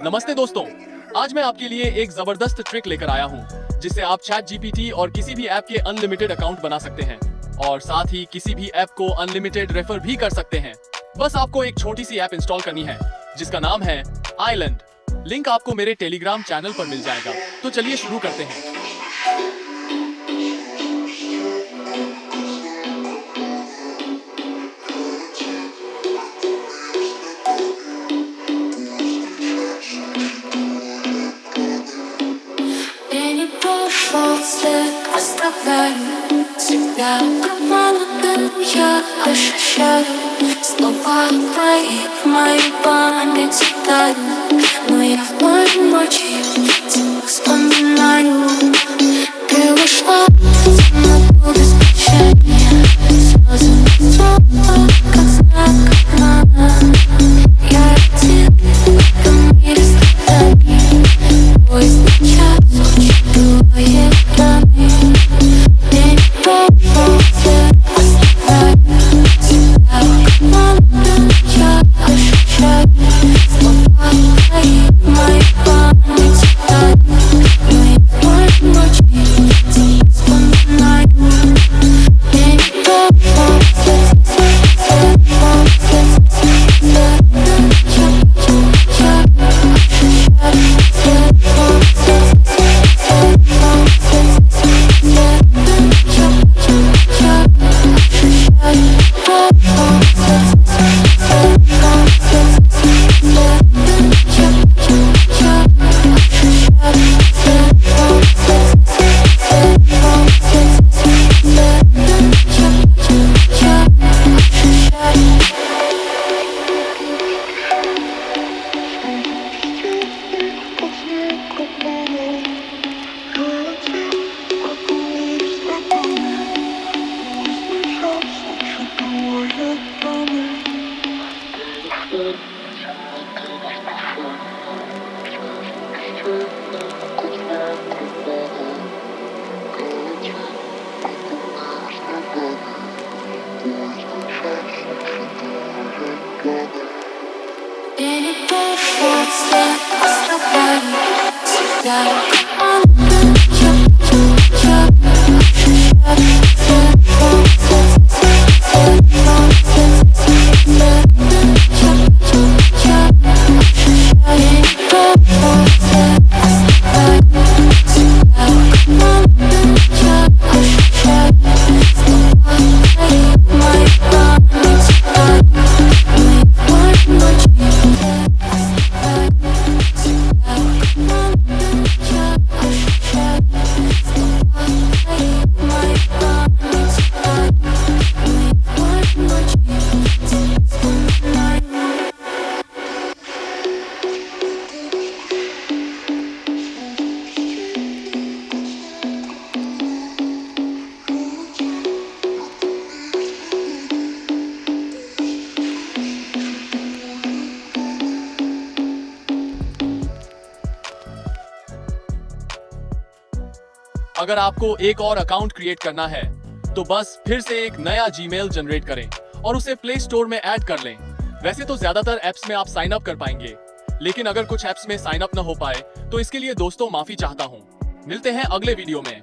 नमस्ते दोस्तों, आज मैं आपके लिए एक जबरदस्त ट्रिक लेकर आया हूँ जिससे आप ChatGPT और किसी भी ऐप के अनलिमिटेड अकाउंट बना सकते हैं और साथ ही किसी भी ऐप को अनलिमिटेड रेफर भी कर सकते हैं। बस आपको एक छोटी सी ऐप इंस्टॉल करनी है जिसका नाम है आइलैंड। लिंक आपको मेरे टेलीग्राम चैनल पर मिल जाएगा। तो चलिए शुरू करते हैं। Всегда обманутым я ощущаю слова твои в моей памяти тают. Но я в моей ночи тебя вспоминаю. Ты ушла за мной без прощания, слезы снова как знак обмана. Я один в этом мире страданий. Поезд час учит твои раны. अगर आपको एक और अकाउंट क्रिएट करना है तो बस फिर से एक नया जीमेल जनरेट करें और उसे प्ले स्टोर में ऐड कर लें। वैसे तो ज्यादातर ऐप्स में आप साइन अप कर पाएंगे, लेकिन अगर कुछ ऐप्स में साइन अप न हो पाए तो इसके लिए दोस्तों माफी चाहता हूँ। मिलते हैं अगले वीडियो में।